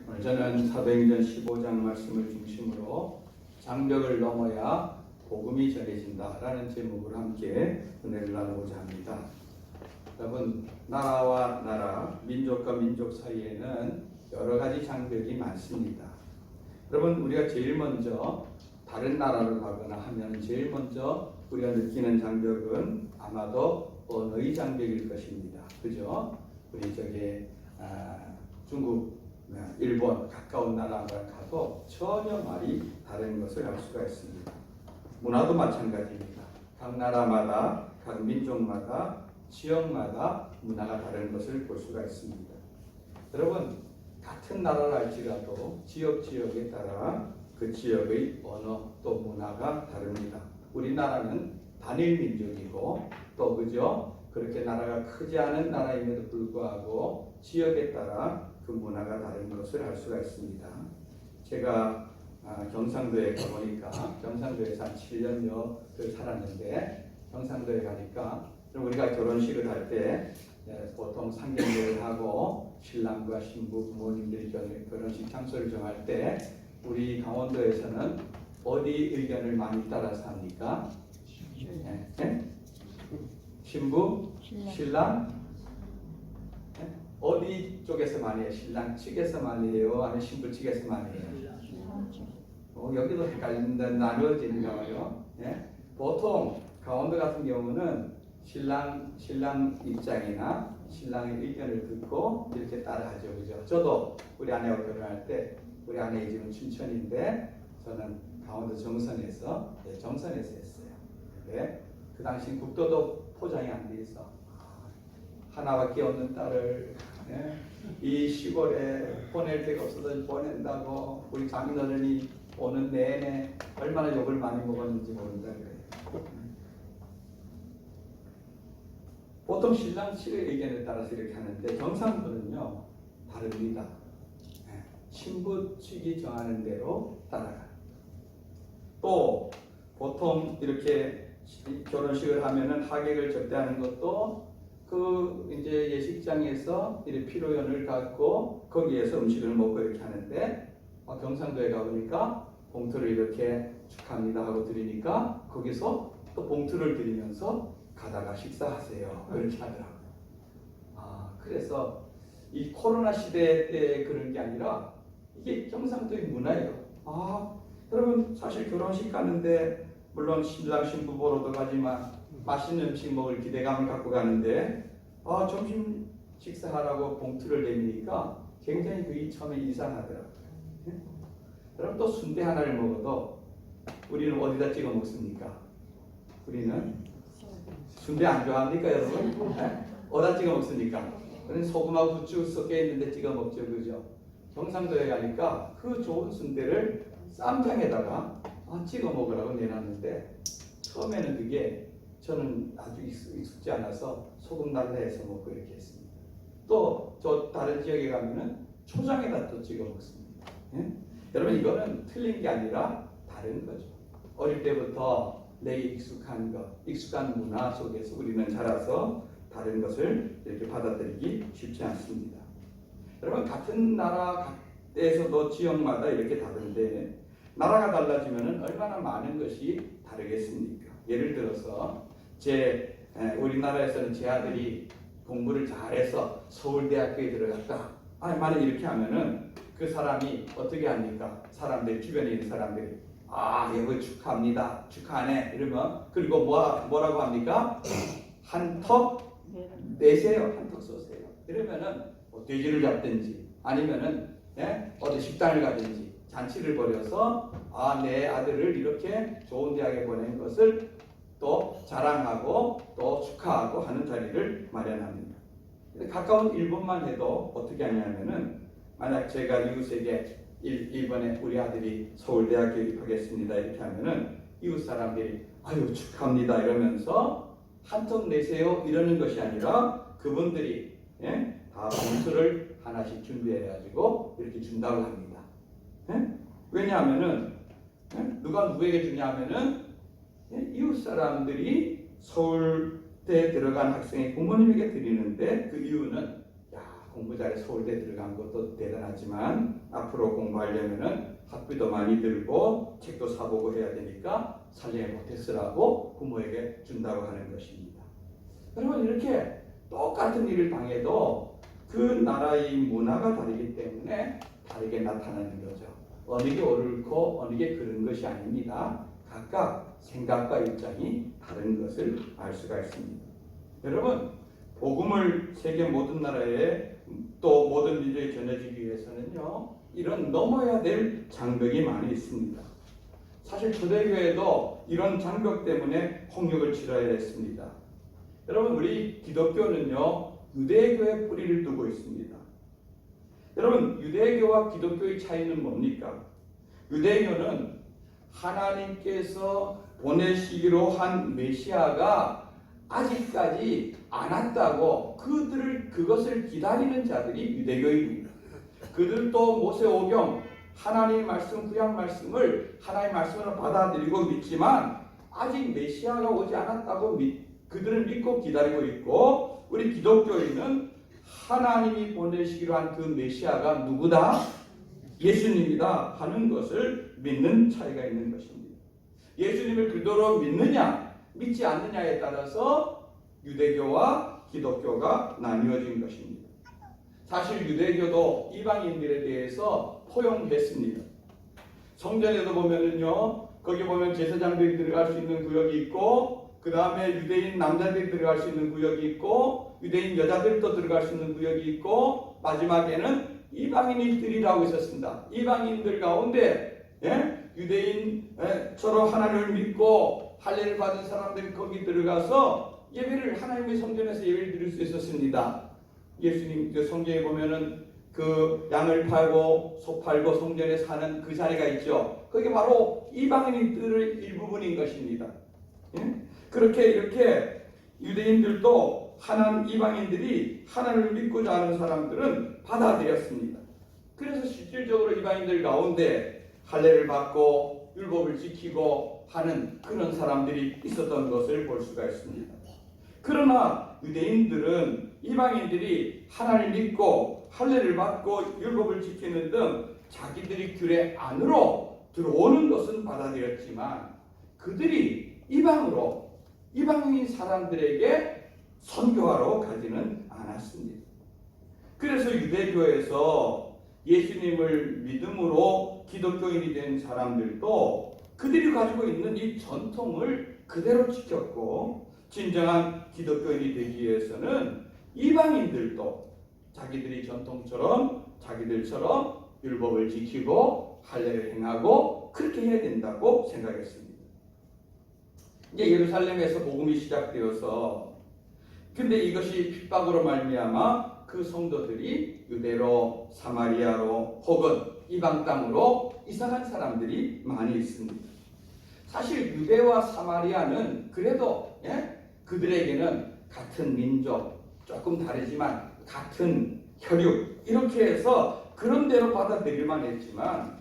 오늘 저는 사도행전 15장 말씀을 중심으로 장벽을 넘어야 복음이 전해진다라는 제목으로 함께 은혜를 나누고자 합니다. 여러분, 나라와 나라, 민족과 민족 사이에는 여러 가지 장벽이 많습니다. 여러분, 우리가 제일 먼저 다른 나라로 가거나 하면 제일 먼저 우리가 느끼는 장벽은 아마도 언어의 장벽일 것입니다. 그죠? 우리 중국, 일본 가까운 나라가 가도 전혀 말이 다른 것을 알 수가 있습니다. 문화도 마찬가지입니다. 각 나라마다, 각 민족마다, 지역마다 문화가 다른 것을 볼 수가 있습니다. 여러분, 같은 나라를 할지라도 지역에 따라 그 지역의 언어 또 문화가 다릅니다. 우리나라는 단일 민족이고 또 그죠? 그렇게 나라가 크지 않은 나라임에도 불구하고 지역에 따라 그 문화가 다른 것을 알 수가 있습니다. 제가 경상도에 가보니까 경상도에서 한 7년여를 살았는데 경상도에 가니까 우리가 결혼식을 할 때 보통 상견례를 하고 신랑과 신부 부모님들이 결혼식 장소를 정할 때 우리 강원도에서는 어디 의견을 많이 따라서 합니까? 신부? 신랑? 어디 쪽에서 많이 해요? 신랑 측에서 많이 해요? 아니면 신부 측에서 많이 해요? 여기도 헷갈린다, 나누어지는가 봐요. 보통 강원도 같은 경우는 신랑 입장이나 신랑의 의견을 듣고 이렇게 따라하죠. 그죠? 저도 우리 아내와 결혼할 때 우리 아내의 집은 춘천인데 저는 강원도 정선에서 했어요. 근데 그 당시 국도도 포장이 안 돼 있어. 하나밖에 없는 딸을 이 시골에 보낼 데가 없어서 보낸다고 우리 장인어른이 오는 내내 얼마나 욕을 많이 먹었는지 모른다 그래요. 보통 신랑 측의 의견에 따라서 이렇게 하는데 경상도는요 다릅니다. 신부 측이 정하는 대로 따라가. 또 보통 이렇게 결혼식을 하면은 하객을 접대하는 것도 그 이제 예식장에서 이렇게 피로연을 갖고 거기에서 음식을 먹고 이렇게 하는데 경상도에 가보니까 봉투를 이렇게 축하합니다 하고 드리니까 거기서 또 봉투를 드리면서 가다가 식사하세요 그렇게 하더라고요. 그래서 이 코로나 시대 때 그런 게 아니라 이게 경상도의 문화예요. 여러분 사실 결혼식 가는데 물론 신랑 신부 보러도 가지만 맛있는 음식 먹을 기대감을 갖고 가는데 점심 식사하라고 봉투를 내미니까 굉장히 그게 처음에 이상하더라고요. 여러분 또 순대 하나를 먹어도 우리는 어디다 찍어 먹습니까? 우리는 순대 안 좋아합니까 여러분? 어디다 찍어 먹습니까? 우리는 소금하고 후추 섞여 있는데 찍어 먹죠. 그죠? 경상도에 가니까 그 좋은 순대를 쌈장에다가 찍어 먹으라고 내놨는데 처음에는 그게 저는 아주 익숙지 않아서 소금 달라 해서 먹고 이렇게 했습니다. 또 저 다른 지역에 가면은 초장에다 또 찍어 먹습니다. 여러분 이거는 틀린 게 아니라 다른 거죠. 어릴 때부터 내 익숙한 문화 속에서 우리는 자라서 다른 것을 이렇게 받아들이기 쉽지 않습니다. 여러분 같은 나라에서도 지역마다 이렇게 다른데 나라가 달라지면 얼마나 많은 것이 다르겠습니까? 예를 들어서 우리나라에서는 제 아들이 공부를 잘해서 서울대학교에 들어갔다. 만약 이렇게 하면은 그 사람이 어떻게 합니까? 주변에 있는 사람들이 여보 축하합니다. 축하하네. 이러면 그리고 뭐라고 합니까? 한턱 내세요. 한턱 쏘세요. 이러면은 돼지를 잡든지 아니면은 어디 식당을 가든지 잔치를 벌여서 내 아들을 이렇게 좋은 대학에 보낸 것을 또 자랑하고 또 축하하고 하는 자리를 마련합니다. 가까운 일본만 해도 어떻게 하냐면은 만약 제가 이웃에게 이번에 우리 아들이 서울대학교 입학했습니다 이렇게 하면은 이웃 사람들이 축하합니다 이러면서 한턱 내세요 이러는 것이 아니라 그분들이 다 봉투를 하나씩 준비해가지고 이렇게 준다고 합니다. 왜냐하면은 누가 누구에게 주냐면은 이웃 사람들이 서울대 들어간 학생의 부모님에게 드리는데 그 이유는 공부 공부 잘해 서울대 들어간 것도 대단하지만 앞으로 공부하려면은 학비도 많이 들고 책도 사보고 해야 되니까 살림에 못했으라고 부모에게 준다고 하는 것입니다. 여러분 이렇게 똑같은 일을 당해도 그 나라의 문화가 다르기 때문에 다르게 나타나는 거죠. 어느 게 옳고 어느 게 그른 것이 아닙니다. 각각 생각과 입장이 다른 것을 알 수가 있습니다. 여러분 복음을 세계 모든 나라에 또 모든 민족에 전해지기 위해서는요 이런 넘어야 될 장벽이 많이 있습니다. 사실 초대교회도 이런 장벽 때문에 홍역을 치러야 했습니다. 여러분 우리 기독교는요 유대교의 뿌리를 두고 있습니다. 여러분 유대교와 기독교의 차이는 뭡니까? 유대교는 하나님께서 보내시기로 한 메시아가 아직까지 안 왔다고 그것을 기다리는 자들이 유대교입니다. 그들도 모세오경 하나님의 말씀 구약 말씀을 하나님의 말씀으로 받아들이고 믿지만 아직 메시아가 오지 않았다고 그들은 믿고 기다리고 있고 우리 기독교인은 하나님이 보내시기로 한 그 메시아가 누구다? 예수님이다 하는 것을 믿는 차이가 있는 것입니다. 예수님을 그대로 믿느냐 믿지 않느냐에 따라서 유대교와 기독교가 나뉘어진 것입니다. 사실 유대교도 이방인들에 대해서 포용했습니다. 성전에도 보면은요 거기 보면 제사장들이 들어갈 수 있는 구역이 있고 그 다음에 유대인 남자들이 들어갈 수 있는 구역이 있고 유대인 여자들도 들어갈 수 있는 구역이 있고 마지막에는 이방인들이라고 있었습니다. 이방인들 가운데 유대인처럼 하나님을 믿고 할례를 받은 사람들이 거기 들어가서 예배를 하나님의 성전에서 예배를 드릴 수 있었습니다. 예수님 성경에 보면은 그 양을 팔고 소 팔고 성전에 사는 그 자리가 있죠. 그게 바로 이방인들의 일부분인 것입니다. 그렇게 이렇게 유대인들도 이방인들이 하나님을 믿고자 하는 사람들은 받아들였습니다. 그래서 실질적으로 이방인들 가운데 할례를 받고 율법을 지키고 하는 그런 사람들이 있었던 것을 볼 수가 있습니다. 그러나 유대인들은 이방인들이 하나님을 믿고 할례를 받고 율법을 지키는 등 자기들이 규례 안으로 들어오는 것은 받아들였지만 그들이 이방인 사람들에게 선교하러 가지는 않았습니다. 그래서 유대교에서 예수님을 믿음으로 기독교인이 된 사람들도 그들이 가지고 있는 이 전통을 그대로 지켰고 진정한 기독교인이 되기 위해서는 이방인들도 자기들이 전통처럼 자기들처럼 율법을 지키고 할례를 행하고 그렇게 해야 된다고 생각했습니다. 이제 예루살렘에서 복음이 시작되어서 근데 이것이 핍박으로 말미암아 그 성도들이 유대로 사마리아로 혹은 이방 땅으로 이사간 사람들이 많이 있습니다. 사실 유대와 사마리아는 그래도 그들에게는 같은 민족 조금 다르지만 같은 혈육 이렇게 해서 그런 대로 받아들일만 했지만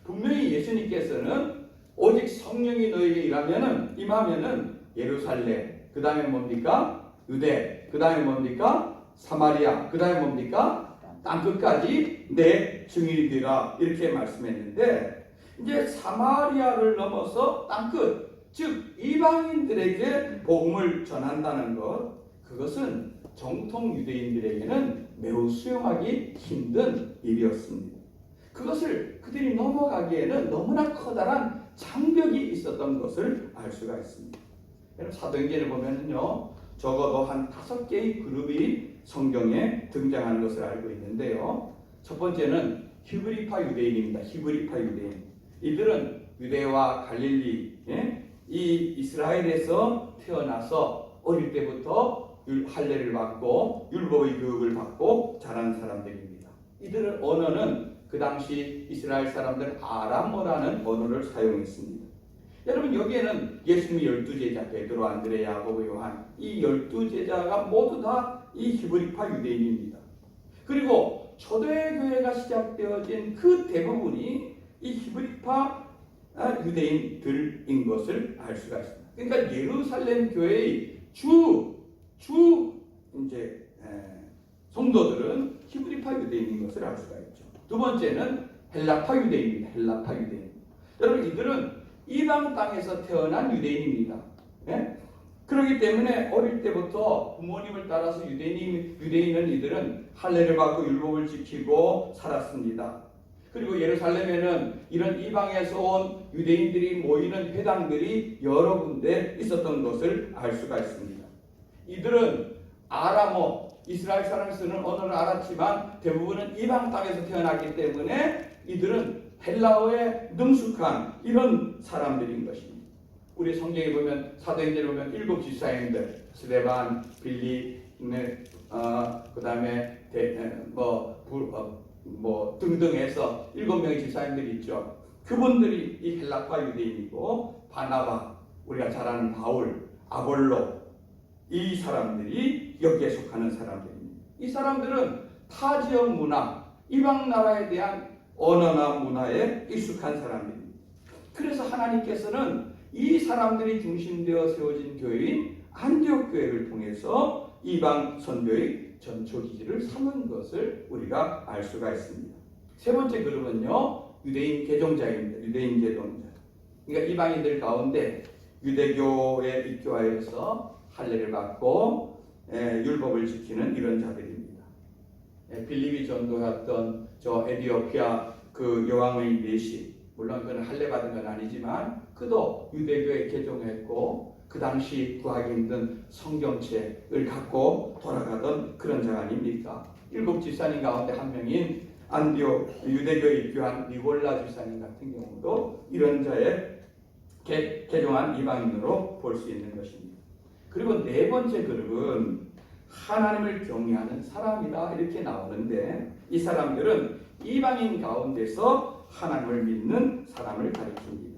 분명히 예수님께서는 오직 성령이 너에게 임하면은 예루살렘 그 다음에 뭡니까? 유대 그 다음에 뭡니까? 사마리아 그 다음에 뭡니까? 땅끝까지 내 증인이 되라 이렇게 말씀했는데 이제 사마리아를 넘어서 땅끝 즉 이방인들에게 복음을 전한다는 것 그것은 정통 유대인들에게는 매우 수용하기 힘든 일이었습니다. 그것을 그들이 넘어가기에는 너무나 커다란 장벽이 있었던 것을 알 수가 있습니다. 여러분 사도행전을 보면요 적어도 한 5개의 그룹이 성경에 등장하는 것을 알고 있는데요. 첫 번째는 히브리파 유대인입니다. 히브리파 유대인. 이들은 유대와 갈릴리, 이 이스라엘에서 태어나서 어릴 때부터 할례를 받고 율법의 교육을 받고 자란 사람들입니다. 이들의 언어는 그 당시 이스라엘 사람들 아람어라는 언어를 사용했습니다. 여러분 여기에는 예수님의 12제자 베드로, 안드레, 야고보, 요한 이 12제자가 모두 다 이 히브리파 유대인입니다. 그리고 초대교회가 시작되어진 그 대부분이 이 히브리파 유대인들인 것을 알 수가 있습니다. 그러니까 예루살렘 교회의 주 성도들은 히브리파 그리스파 유대인인 것을 알 수가 있죠. 두 번째는 헬라파 유대인입니다. 헬라파 유대인. 여러분 이들은 이방 땅에서 태어난 유대인입니다. 예? 그렇기 때문에 어릴 때부터 부모님을 따라서 유대인은 이들은 할례를 받고 율법을 지키고 살았습니다. 그리고 예루살렘에는 이런 이방에서 온 유대인들이 모이는 회당들이 여러 군데 있었던 것을 알 수가 있습니다. 이들은 아람어, 이스라엘 사람이 쓰는 언어를 알았지만 대부분은 이방 땅에서 태어났기 때문에 이들은 헬라어에 능숙한 이런 사람들인 것입니다. 우리 성경에 보면 사도행전에 보면 7 집사님들 스데반, 빌립, 그다음에 등등해서 7명의 집사님들이 있죠. 그분들이 이 헬라파 유대인이고 바나바, 우리가 잘 아는 바울, 아볼로 이 사람들이 여기에 속하는 사람들입니다. 이 사람들은 타 지역 문화, 이방 나라에 대한 언어나 문화에 익숙한 사람들입니다. 그래서 하나님께서는 이 사람들이 중심되어 세워진 교회인 안디옥 교회를 통해서 이방 선교의 전초기지를 삼은 것을 우리가 알 수가 있습니다. 세 번째 그룹은요, 유대인 개종자입니다. 유대인 개종자. 그러니까 이방인들 가운데 유대교에 입교하여서 할례를 받고 율법을 지키는 이런 자들입니다. 빌립이 전도했던 저 에디오피아 그 여왕의 내시, 물론 그는 할례 받은 건 아니지만 그도 유대교에 개종했고 그 당시 구하기 힘든 성경책을 갖고 돌아가던 그런 자 아닙니까? 7 집사님 가운데 한 명인 안디옥 유대교에 입교한 니골라 집사님 같은 경우도 이런 자의 개종한 이방인으로 볼 수 있는 것입니다. 그리고 네 번째 그룹은 하나님을 경외하는 사람이다 이렇게 나오는데 이 사람들은 이방인 가운데서 하나님을 믿는 사람을 가리킵니다.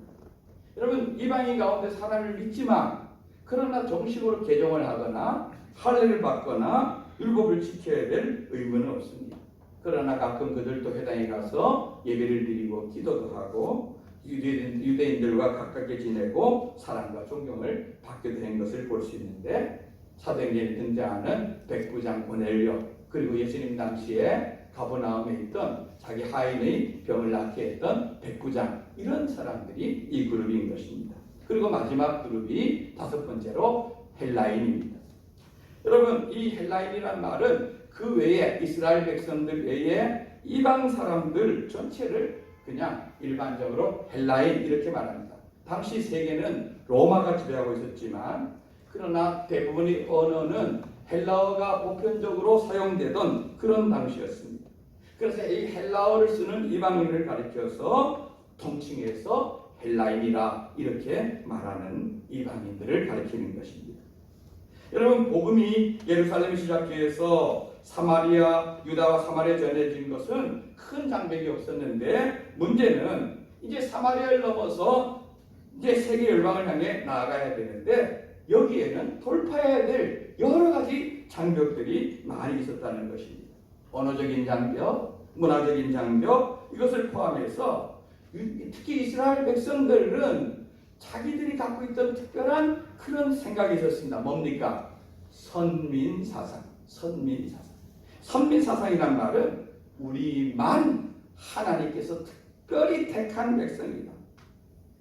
여러분 이방인 가운데 하나님을 믿지만 그러나 정식으로 개종을 하거나 할례를 받거나 율법을 지켜야 될 의무는 없습니다. 그러나 가끔 그들도 회당에 가서 예배를 드리고 기도도 하고 유대인들과 가깝게 지내고 사랑과 존경을 받게 된 것을 볼 수 있는데 사도행전에 등장하는 백부장 고넬료 그리고 예수님 당시에 가버나움에 있던 자기 하인의 병을 낫게 했던 백부장 이런 사람들이 이 그룹인 것입니다. 그리고 마지막 그룹이 5번째로 헬라인입니다. 여러분 이 헬라인이란 말은 그 외에 이스라엘 백성들 외에 이방 사람들 전체를 그냥 일반적으로 헬라인 이렇게 말합니다. 당시 세계는 로마가 지배하고 있었지만 그러나 대부분의 언어는 헬라어가 보편적으로 사용되던 그런 당시였습니다. 그래서 이 헬라어를 쓰는 이방인을 가리켜서 통칭해서 헬라인이라 이렇게 말하는 이방인들을 가리키는 것입니다. 여러분 복음이 예루살렘 시작해서 사마리아, 유다와 사마리아 전해진 것은 큰 장벽이 없었는데 문제는 이제 사마리아를 넘어서 이제 세계 열방을 향해 나아가야 되는데 여기에는 돌파해야 될 여러 가지 장벽들이 많이 있었다는 것입니다. 언어적인 장벽, 문화적인 장벽 이것을 포함해서 특히 이스라엘 백성들은 자기들이 갖고 있던 특별한 그런 생각이 있었습니다. 뭡니까? 선민사상. 선민사상이란 말은 우리만 하나님께서 특별히 택한 백성이다.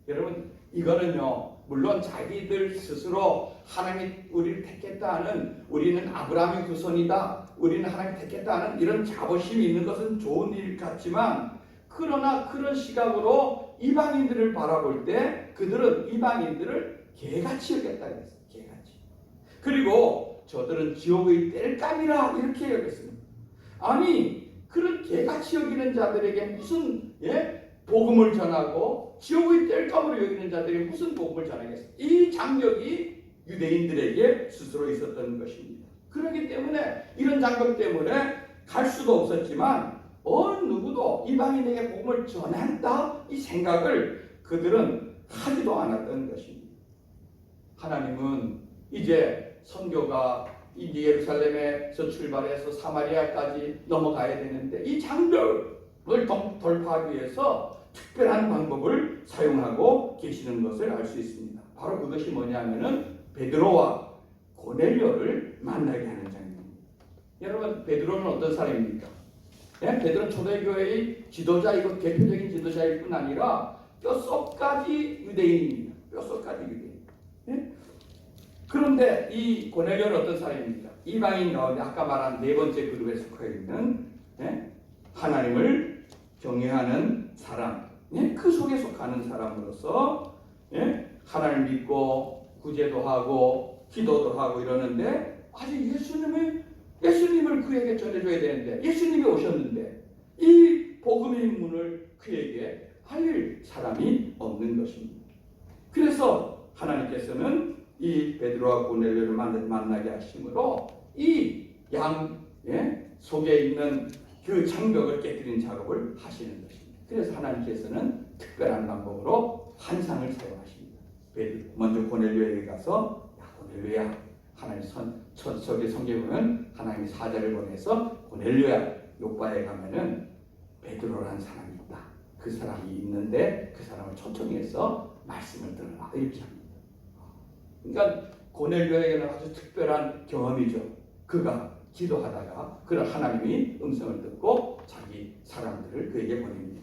여러분 이거는요 물론 자기들 스스로 하나님이 우리를 택했다는 우리는 아브라함의 후손이다 우리는 하나님이 택했다는 이런 자부심이 있는 것은 좋은 일 같지만 그러나 그런 시각으로 이방인들을 바라볼 때 그들은 이방인들을 개같이 여겼다 그랬어요. 개같이. 그리고 저들은 지옥의 땔감이라 이렇게 여겼습니다. 아니 그런 개같이 여기는 자들에게 무슨 복음을 전하고 지옥의 땔감으로 여기는 자들에게 무슨 복음을 전하겠어요? 이 장벽이 유대인들에게 스스로 있었던 것입니다. 그렇기 때문에 이런 장벽 때문에 갈 수도 없었지만 어느 누구도 이방인에게 복음을 전한다 이 생각을 그들은 하지도 않았던 것입니다. 하나님은 이제 선교가 이제 예루살렘에서 출발해서 사마리아까지 넘어가야 되는데 이 장벽을 돌파하기 위해서 특별한 방법을 사용하고 계시는 것을 알 수 있습니다. 바로 그것이 뭐냐면은 베드로와 고넬료를 만나게 하는 장면입니다. 여러분 베드로는 어떤 사람입니까? 예? 베드로 초대교회의 지도자이고 대표적인 지도자일 뿐 아니라 뼛속까지 유대인입니다. 뼛속까지 유대인. 예? 그런데 이 고넬료는 어떤 사람입니까? 이방인 가운데 아까 말한 네 번째 그룹에 속해 있는 예? 하나님을 경외하는 사람, 예? 그 속에 속하는 사람으로서 예? 하나님을 믿고 구제도 하고 기도도 하고 이러는데 아직 예수님을 그에게 전해줘야 되는데 예수님이 오셨는데 이 복음의 문을 그에게 알릴 사람이 없는 것입니다. 그래서 하나님께서는 이 베드로와 고넬료를 만나게 하심으로 이 양 속에 있는 그 장벽을 깨뜨리는 작업을 하시는 것입니다. 그래서 하나님께서는 특별한 방법으로 환상을 사용하십니다. 먼저 고넬료에게 가서 야 고넬료야, 하나님 저기 성경에 보면 하나님이 사자를 보내서 고넬료야, 요바에 가면은 베드로라는 사람이 있다. 그 사람이 있는데 그 사람을 초청해서 말씀을 들어라 이렇게 합니다. 그러니까 고넬료에게는 아주 특별한 경험이죠. 그가 기도하다가 그런 하나님이 음성을 듣고 자기 사람들을 그에게 보냅니다.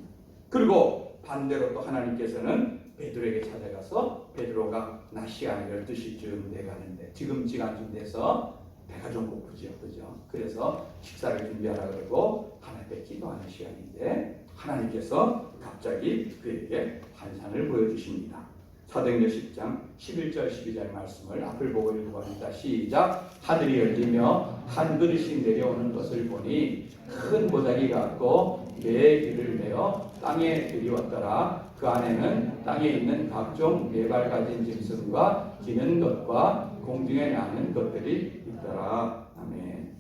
그리고 반대로 또 하나님께서는 베드로에게 찾아가서 베드로가 낮 시간 12시쯤 돼가는데 지금 시간쯤 돼서 배가 좀 고프죠. 그죠? 그래서 식사를 준비하라 그러고 하나님께 기도하는 시간인데 하나님께서 갑자기 그에게 환상을 보여주십니다. 사도행전 10장 11절 12절 말씀을 앞을 보고 읽어봅니다. 시작. 하늘이 열리며 한 그릇이 내려오는 것을 보니 큰 보자기 같고 네 길을 내어 땅에 들이왔더라. 그 안에는 땅에 있는 각종 네 발 가진 짐승과 기는 것과 공중에 나는 것들이 있더라. 아멘.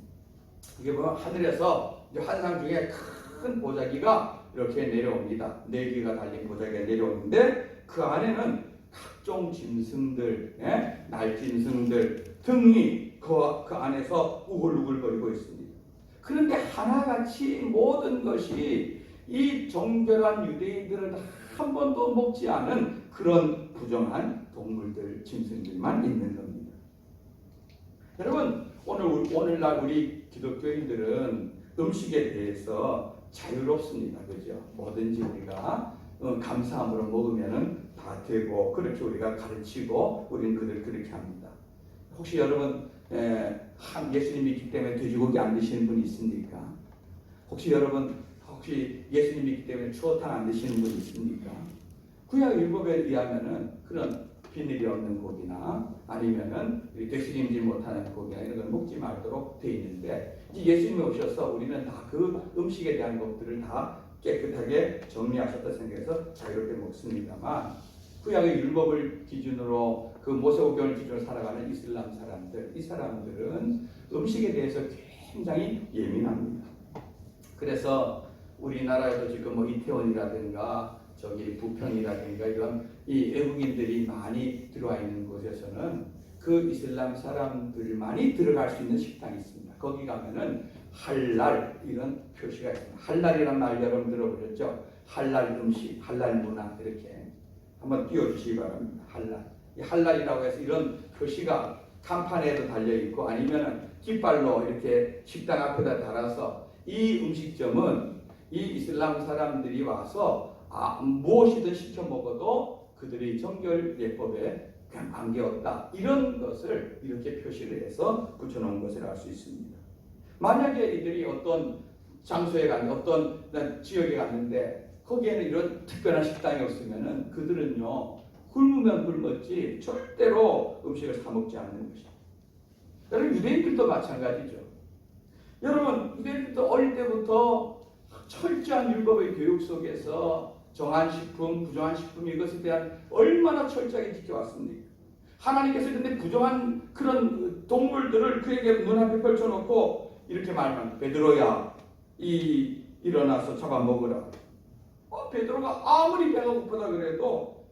이게 보면 하늘에서 환상 중에 큰 보자기가 이렇게 내려옵니다. 네 개가 달린 보자기가 내려오는데 그 안에는 각종 짐승들, 날짐승들 등이 그 안에서 우글우글거리고 있습니다. 그런데 하나같이 모든 것이 이 정결한 유대인들은 한 번도 먹지 않은 그런 부정한 동물들, 짐승들만 있는 겁니다. 여러분, 오늘날 우리 기독교인들은 음식에 대해서 자유롭습니다. 그죠? 뭐든지 우리가 감사함으로 먹으면은 다 되고 그렇게 우리가 가르치고 우리는 그렇게 합니다. 혹시 여러분 예수님 믿기 때문에 돼지고기 안 드시는 분 있습니까? 혹시 예수님 믿기 때문에 추어탕 안 드시는 분 있습니까? 구약 율법에 의하면은 그런 비늘이 없는 고기나 아니면은 되새김질 못하는 고기나 이런 걸 먹지 말도록 돼 있는데 예수님이 오셔서 우리는 다 그 음식에 대한 것들을 다 깨끗하게 정리하셨다 생각해서 자유롭게 먹습니다만 구약의 율법을 기준으로 그 모세오경을 기준으로 살아가는 이슬람 사람들, 이 사람들은 음식에 대해서 굉장히 예민합니다. 그래서 우리나라에도 지금 뭐 이태원이라든가 저기 부평이라든가 이런 이 외국인들이 많이 들어와 있는 곳에서는 그 이슬람 사람들만이 들어갈 수 있는 식당이 있습니다. 거기 가면은 할랄 이런 표시가 있습니다. 할랄이라는 말 여러분 들어보셨죠? 할랄 음식, 할랄 문화 이렇게 한번 띄워주시기 바랍니다. 할랄. 이 할랄이라고 해서 이런 표시가 간판에도 달려 있고 아니면은 깃발로 이렇게 식당 앞에다 달아서 이 음식점은 이 이슬람 사람들이 와서 무엇이든 시켜 먹어도 그들의 정결 예법에 그냥 관계없다. 이런 것을 이렇게 표시를 해서 붙여놓은 것을 알 수 있습니다. 만약에 이들이 어떤 장소에 어떤 지역에 갔는데 거기에는 이런 특별한 식당이 없으면은 그들은요 굶으면 굶었지 절대로 음식을 사 먹지 않는 것입니다. 여러분 유대인들도 마찬가지죠. 여러분 유대인들도 어릴 때부터 철저한 율법의 교육 속에서 정한 식품, 부정한 식품 이것에 대한 얼마나 철저하게 지켜왔습니까? 하나님께서 근데 부정한 그런 동물들을 그에게 눈앞에 펼쳐놓고 이렇게 말하면 베드로야 일어나서 잡아먹으라. 베드로가 아무리 배가 고프다 그래도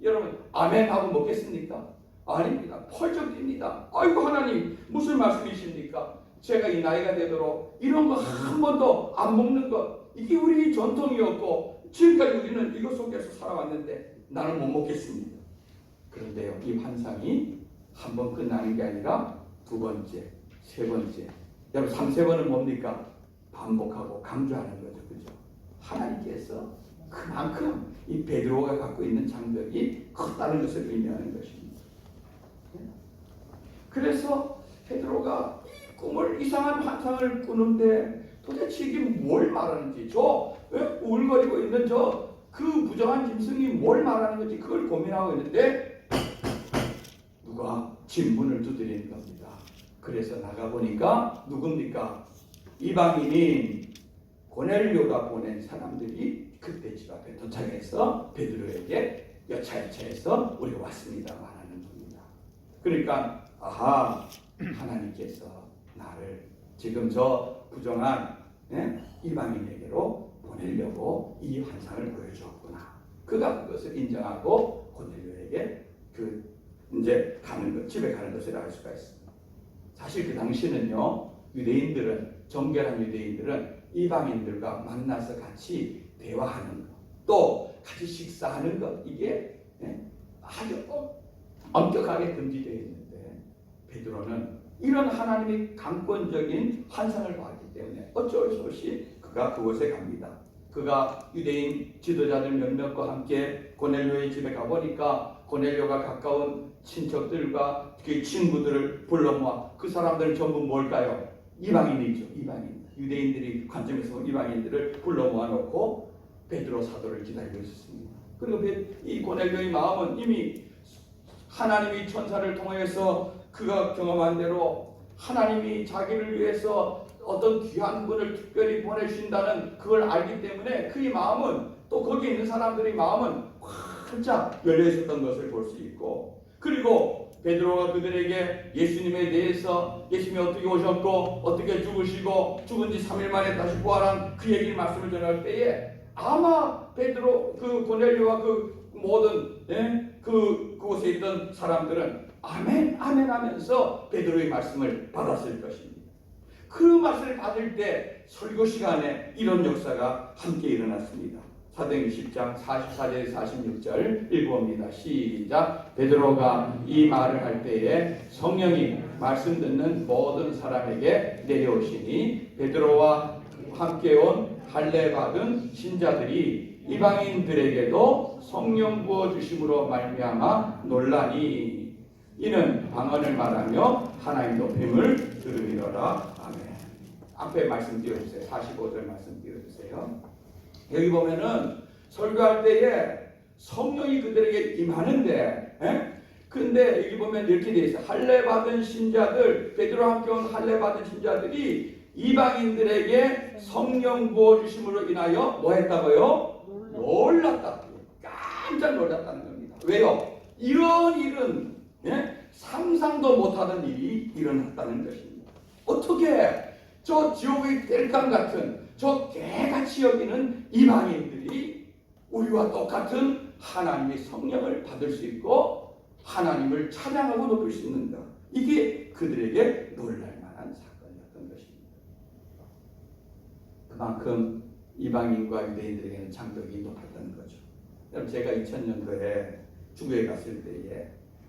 여러분 아멘 하고 먹겠습니까? 아닙니다. 펄쩍 뜁니다. 아이고 하나님 무슨 말씀이십니까? 제가 이 나이가 되도록 이런 거 한 번도 안 먹는 것 이게 우리 전통이었고 지금까지 우리는 이것 속에서 살아왔는데 나는 못 먹겠습니다. 그런데요 이 환상이 한 번 끝나는 게 아니라 두 번째, 세 번째 여러분 3, 4번은 뭡니까? 반복하고 강조하는 거죠. 그죠? 하나님께서 그만큼 이 베드로가 갖고 있는 장벽이 컸다는 것을 의미하는 것입니다. 그래서 베드로가 이 꿈을 이상한 환상을 꾸는데 도대체 이게 뭘 말하는지 저 왜 우울거리고 있는 저 그 부정한 짐승이 뭘 말하는 건지 그걸 고민하고 있는데 누가 진문을 두드리는 겁니다. 그래서 나가보니까 누굽니까? 이방인인 고넬료가 보낸 사람들이 그때 집 앞에 도착해서 베드로에게 여차여차해서 우리가 왔습니다 말하는 겁니다. 그러니까 아하, 하나님께서 나를 지금 저 부정한 이방인에게로 보내려고 이 환상을 보여주었구나. 그가 그것을 인정하고 고넬료에게 이제 집에 가는 것을 알 수가 있습니다. 사실 그 당시는요, 유대인들은, 정결한 유대인들은 이방인들과 만나서 같이 대화하는 것, 또 같이 식사하는 것, 이게 아주 엄격하게 금지되어 있는데 베드로는 이런 하나님의 강권적인 환상을 봤기 때문에 어쩔 수 없이 그가 그곳에 갑니다. 그가 유대인 지도자들 몇몇과 함께 고넬료의 집에 가보니까 고넬료가 가까운 친척들과 그 친구들을 불러 모아 그 사람들은 전부 뭘까요? 이방인이죠. 이방인. 유대인들이 관점에서 본 이방인들을 불러 모아놓고 베드로 사도를 기다리고 있었습니다. 그리고 이 고넬료의 마음은 이미 하나님이 천사를 통해서 그가 경험한 대로 하나님이 자기를 위해서 어떤 귀한 분을 특별히 보내주신다는 그걸 알기 때문에 그의 마음은 또 거기 있는 사람들의 마음은 활짝 열려 있었던 것을 볼 수 있고, 그리고 베드로가 그들에게 예수님에 대해서 예수님이 어떻게 오셨고 어떻게 죽으시고 죽은 지 3일 만에 다시 부활한 그 얘기를 말씀을 전할 때에 아마 베드로 그 고넬료와 그 모든 그곳에 있던 사람들은 아멘 아멘 하면서 베드로의 말씀을 받았을 것입니다. 그 말씀을 받을 때 설교 시간에 이런 역사가 함께 일어났습니다. 사도행전 10장 44절 46절 읽어봅니다. 시작. 베드로가 이 말을 할 때에 성령이 말씀 듣는 모든 사람에게 내려오시니 베드로와 함께 온 할례 받은 신자들이 이방인들에게도 성령 부어 주심으로 말미암아 놀라니 이는 방언을 말하며 하나님 높임을 들으리라. 아멘. 앞에 말씀 띄워주세요. 45절 말씀 띄워주세요. 여기 보면은 설교할 때에 성령이 그들에게 임하는데, 근데 여기 보면 이렇게 되어 있어요. 할례 받은 신자들, 베드로와 함께 온 할례 받은 신자들이 이방인들에게 성령 부어 주심으로 인하여 뭐 했다고요? 놀랐다. 깜짝 놀랐다는 겁니다. 왜요? 이런 일은 상상도 못하던 일이 일어났다는 것입니다. 어떻게 저 지옥의 땔감 같은 저 개같이 여기는 이방인들이 우리와 똑같은 하나님의 성령을 받을 수 있고 하나님을 찬양하고 높일 수 있는가? 이게 그들에게 놀랄만한 사건이었던 것입니다. 그만큼 이방인과 유대인들에게는 장벽이 높았다는 거죠. 여러분, 제가 2000년도에 중국에 갔을 때에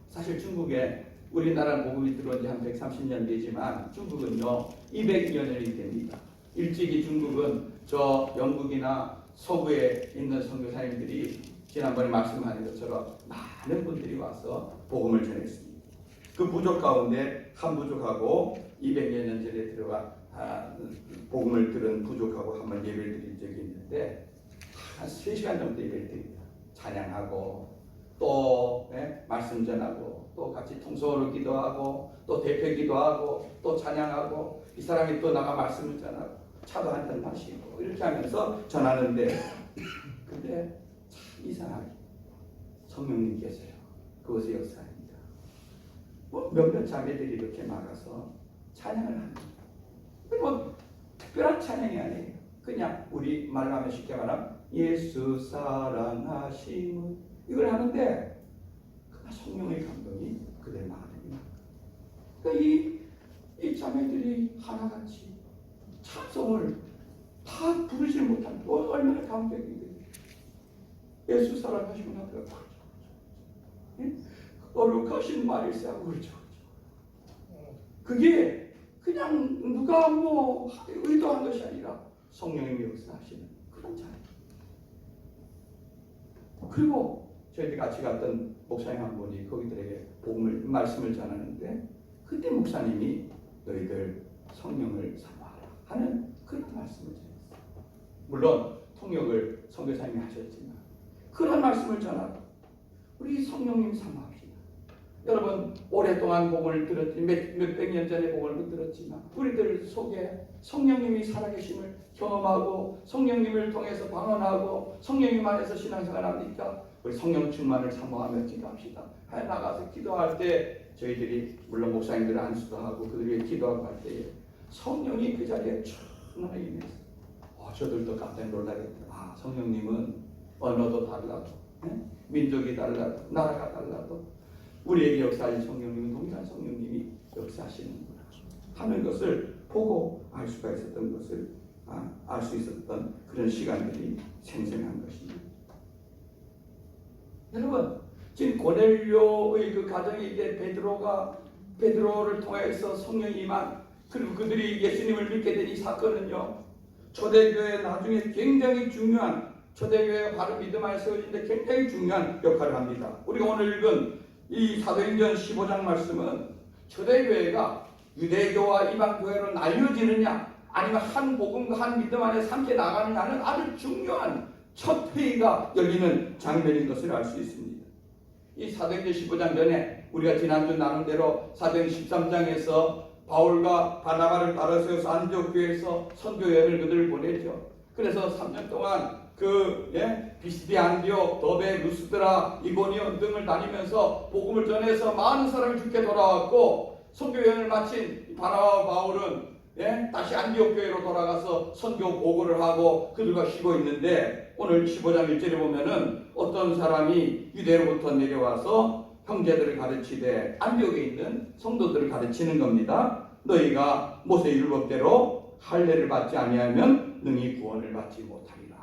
사실 중국에 우리나라 복음이 들어온 지 한 130년 되지만 중국은요 200년이 됩니다. 일찍이 중국은 저 영국이나 서구에 있는 선교사님들이 지난번에 말씀하신 것처럼 많은 분들이 와서 복음을 전했습니다. 그 부족 가운데 한 부족하고 200여 년 전에 들어가 복음을 들은 부족하고 한번 예배를 드린 적이 있는데 한 3시간 정도 예배를 드립니다. 찬양하고 또 말씀 전하고 또 같이 통성으로 기도하고 또 대표 기도하고 또 찬양하고 이 사람이 또 나가 말씀을 전하고 차도 한잔 마시고 이렇게 하면서 전하는데 근데 참 이상하게 성령님께서요 그것의 역사입니다. 뭐 몇몇 자매들이 이렇게 나가서 찬양을 합니다. 뭐 특별한 찬양이 아니에요. 그냥 우리 말로 하면 쉽게 말하면 예수 사랑하심은 이걸 하는데 성령의 감동이 그들 마음에 납니다. 그러니까 이 자매들이 하나같이 찬송을 다 부르지 못한 얼마나 감격인데 예수 사랑하시면 하더라고요. 거룩하신 말일세 하고 그렇죠. 그게 그냥 누가 뭐 의도한 것이 아니라 성령님이 역사하시는 그런 자리. 그리고 저희들이 같이 갔던 목사님 한 분이 거기들에게 말씀을 전하는데 그때 목사님이 너희들 성령을 사모하라 하는 그런 말씀을 전했어요. 물론 통역을 선교사님이 하셨지만 그런 말씀을 전하고 우리 성령님 사모합시다. 여러분 오랫동안 복음을 들었지 몇백 년 전에 복음을 들었지만 우리들 속에 성령님이 살아계심을 경험하고 성령님을 통해서 방언하고 성령님 안에서 신앙생활 합니까? 우리 성령 충만을 사모하며 기도합시다. 나가서 기도할 때 저희들이 물론 목사님들은 안수도 하고 그들이 기도하고 할 때에 성령이 그 자리에 충만하게 임했어요. 저들도 깜짝 놀라겠다. 성령님은 언어도 달라도 민족이 달라도 나라가 달라도 우리에게 역사하신 성령님은 동일한 성령님이 역사하시는구나 하는 것을 보고 알 수가 있었던 것을 알 수 있었던 그런 시간들이 생생한 것입니다. 여러분 지금 고넬료의 그 가정에 이제 베드로를 통해서 성령이 임한 그리고 그들이 예수님을 믿게 된 이 사건은요 초대교회 나중에 굉장히 중요한 초대교회가 바로 믿음 안에 세워지는데 굉장히 중요한 역할을 합니다. 우리가 오늘 읽은 이 사도행전 15장 말씀은 초대교회가 유대교와 이방교회로 나뉘어지느냐 아니면 한 복음과 한 믿음 안에 함께 나가느냐는 아주 중요한 첫 회의가 열리는 장면인 것을 알 수 있습니다. 이 사도행전 15장 전에 우리가 지난주 나눈 대로 사도행전 13장에서 바울과 바나바를 따라 세워서 안디옥 교회에서 선교여행을 그들을 보내죠. 그래서 3년 동안 비시디 안디옥, 더베, 루스드라, 이고니온 등을 다니면서 복음을 전해서 많은 사람이 죽게 돌아왔고 선교여행을 마친 바나바와 바울은 다시 안디옥 교회로 돌아가서 선교 보고를 하고 그들과 쉬고 있는데 오늘 15장 1절에 보면은 어떤 사람이 유대로부터 내려와서 형제들을 가르치되 안디옥에 있는 성도들을 가르치는 겁니다. 너희가 모세 율법대로 할례를 받지 아니하면 능히 구원을 받지 못하리라.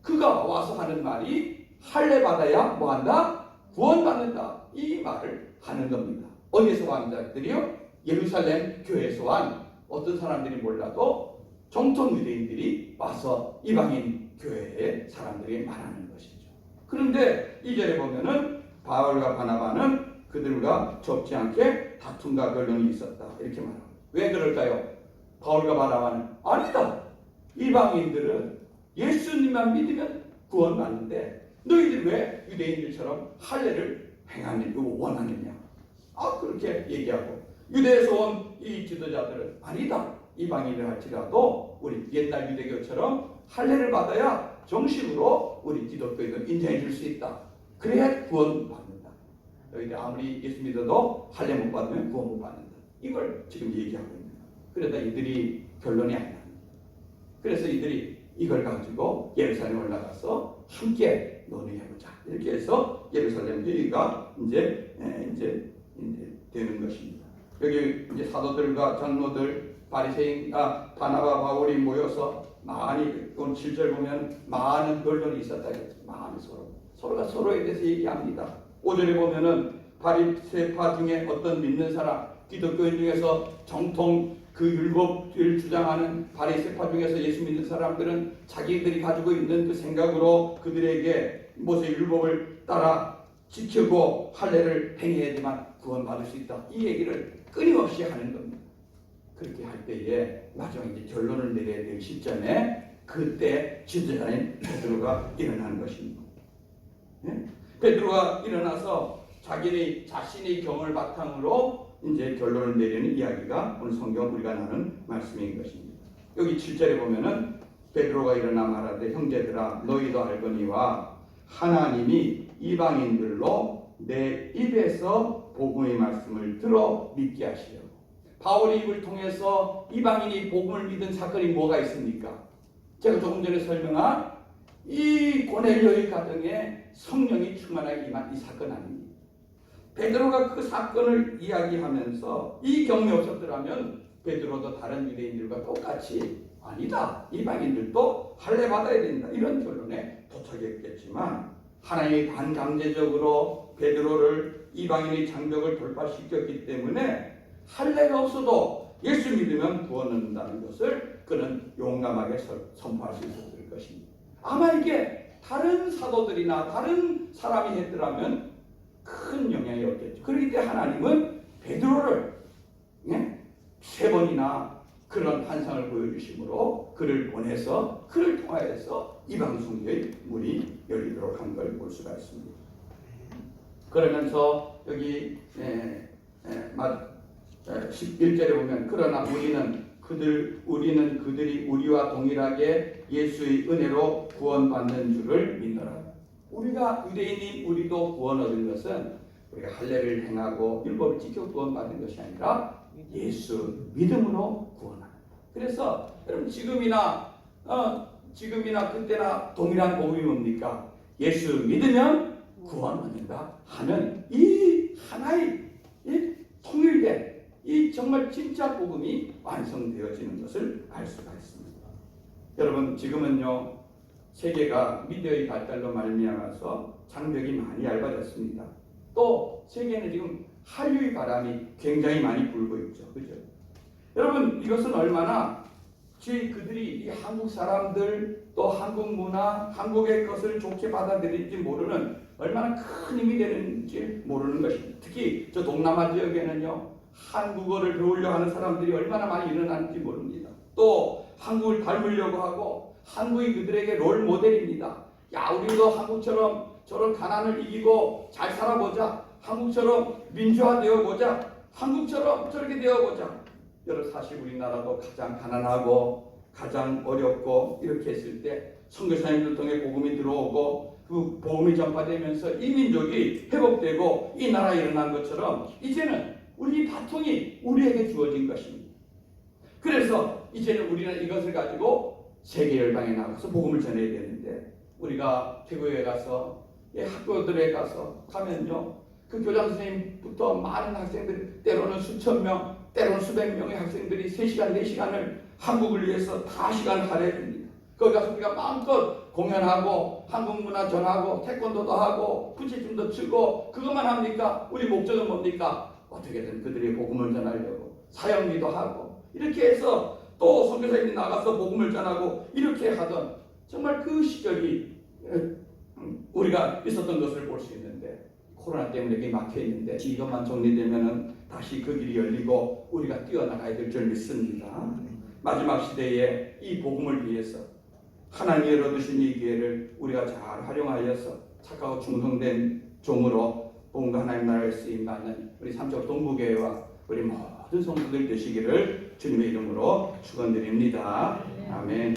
그가 와서 하는 말이 할례 받아야 뭐한다? 구원받는다. 이 말을 하는 겁니다. 어디에서 온 자들이요? 예루살렘 교회에서 온 어떤 사람들이 몰라도 정통 유대인들이 와서 이방인 교회의 사람들이 말하는 것이죠. 그런데 2절에 보면은 바울과 바나바는 그들과 좁지 않게 다툼과 변론이 있었다. 이렇게 말합니다. 왜 그럴까요? 바울과 바나바는 아니다. 이방인들은 예수님만 믿으면 구원받는데 너희들 왜 유대인들처럼 할례를 원하느냐? 그렇게 얘기하고 유대에서 온 이 지도자들은 아니다. 이방인을 할지라도 우리 옛날 유대교처럼 할례를 받아야 정식으로 우리 기독교인을 인정해 줄 수 있다. 그래야 구원받는다. 너희들 아무리 예수 믿어도 할례 못 받으면 구원 못 받는다. 이걸 지금 얘기하고 있는 거예요. 그러다 이들이 결론이 안 납니다. 그래서 이들이 이걸 가지고 예루살렘에 올라가서 함께 논의해보자. 이렇게 해서 예루살렘 회의가 이제 되는 것입니다. 여기 이제 사도들과 장로들, 바리새인과 바나바 바울이 모여서 많이 7절 보면 많은 변론이 있었다. 많은 서로가 서로에 대해서 얘기합니다. 5절에 보면은 바리새파 중에 어떤 믿는 사람, 기독교인 중에서 정통 그 율법을 주장하는 바리새파 중에서 예수 믿는 사람들은 자기들이 가지고 있는 그 생각으로 그들에게 모세 율법을 따라 지키고 할례를 행해야지만 구원받을 수 있다. 이 얘기를 끊임없이 하는 겁니다. 그렇게 할 때에 나중에 이제 결론을 내려야 될 시점에 그때 지도자인 베드로가 일어나는 것입니다. 베드로가 일어나서 자신의 경험을 바탕으로 이제 결론을 내리는 이야기가 오늘 성경 우리가 나눈 말씀인 것입니다. 여기 7절에 보면은 베드로가 일어나 말하되 형제들아 너희도 알거니와 하나님이 이방인들로 내 입에서 복음의 말씀을 들어 믿게 하시려고. 바울의 입을 통해서 이방인이 복음을 믿은 사건이 뭐가 있습니까? 제가 조금 전에 설명한 이 고넬료의 가정에 성령이 충만하게 임한 이 사건 아닙니다. 베드로가 그 사건을 이야기하면서 이 경험이 없었더라면 베드로도 다른 유대인들과 똑같이 아니다. 이방인들도 할례 받아야 된다. 이런 결론에 도착했겠지만 하나님이 반강제적으로 베드로를 이방인의 장벽을 돌파시켰기 때문에 할례가 없어도 예수 믿으면 구원 얻는다는 것을 그는 용감하게 선포할 수 있었을 것입니다. 아마 이게 다른 사도들이나 다른 사람이 했더라면 큰 영향이 없겠죠. 그렇기 때문에 하나님은 베드로를 세 번이나 그런 환상을 보여주심으로 그를 보내서 그를 통하여서 이방 성교의 문이 열리도록 한 걸 볼 수가 있습니다. 그러면서 여기 11절에 보면 그러나 우리는 그들이 우리와 동일하게 예수의 은혜로 구원받는 줄을 믿노라. 우리가 유대인인 우리도 구원 얻은 것은 우리가 할례를 행하고 율법을 지켜 구원받는 것이 아니라 예수 믿음으로 구원합니다. 그래서 여러분 지금이나 그때나 동일한 복음이 뭡니까? 예수 믿으면 구원 얻는다 하는 이 하나의 통일된 이 정말 진짜 복음이 완성되어지는 것을 알 수가 있습니다. 여러분 지금은요 세계가 미디어의 발달로 말미암아서 장벽이 많이 얇아졌습니다. 또 세계는 지금 한류의 바람이 굉장히 많이 불고 있죠. 그죠? 여러분 이것은 얼마나 그들이 이 한국 사람들 또 한국 문화, 한국의 것을 좋게 받아들일지 모르는 얼마나 큰 힘이 되는지 모르는 것입니다. 특히 저 동남아 지역에는요 한국어를 배우려고 하는 사람들이 얼마나 많이 일어나는지 모릅니다. 또 한국을 닮으려고 하고 한국이 그들에게 롤 모델입니다. 야 우리도 한국처럼 저런 가난을 이기고 잘 살아보자. 한국처럼 민주화되어 보자. 한국처럼 저렇게 되어보자. 여러분 사실 우리나라도 가장 가난하고 가장 어렵고 이렇게 했을 때 선교사님들 통해 복음이 들어오고 그 복음이 전파되면서 이 민족이 회복되고 이 나라에 일어난 것처럼 이제는 우리 바통이 우리에게 주어진 것입니다. 그래서 이제는 우리는 이것을 가지고 세계 열방에 나가서 복음을 전해야 되는데 우리가 태국에 가서 학교들에 가면요 그 교장 선생님부터 많은 학생들 때로는 수천 명 때로는 수백 명의 학생들이 3시간 4시간을 한국을 위해서 다 시간을 할애합니다. 거기 가서 우리가 마음껏 공연하고 한국 문화 전하고 태권도도 하고 부채춤도 추고 그것만 합니까? 우리 목적은 뭡니까? 어떻게든 그들이 복음을 전하려고 사역리도 하고 이렇게 해서 또 선교사님이 나가서 복음을 전하고 이렇게 하던 정말 그 시절이 우리가 있었던 것을 볼 수 있는데 코로나 때문에 이게 막혀 있는데 이것만 정리되면은 다시 그 길이 열리고 우리가 뛰어나가야 될 줄 믿습니다. 마지막 시대에 이 복음을 위해서 하나님이 열어두신 이 기회를 우리가 잘 활용하여서 착하고 충성된 종으로 복음과 하나님 나라에 쓰임받는 우리 삼척 동부교회와 우리 모든 성도들 되시기를 주님의 이름으로 축원드립니다. 아멘.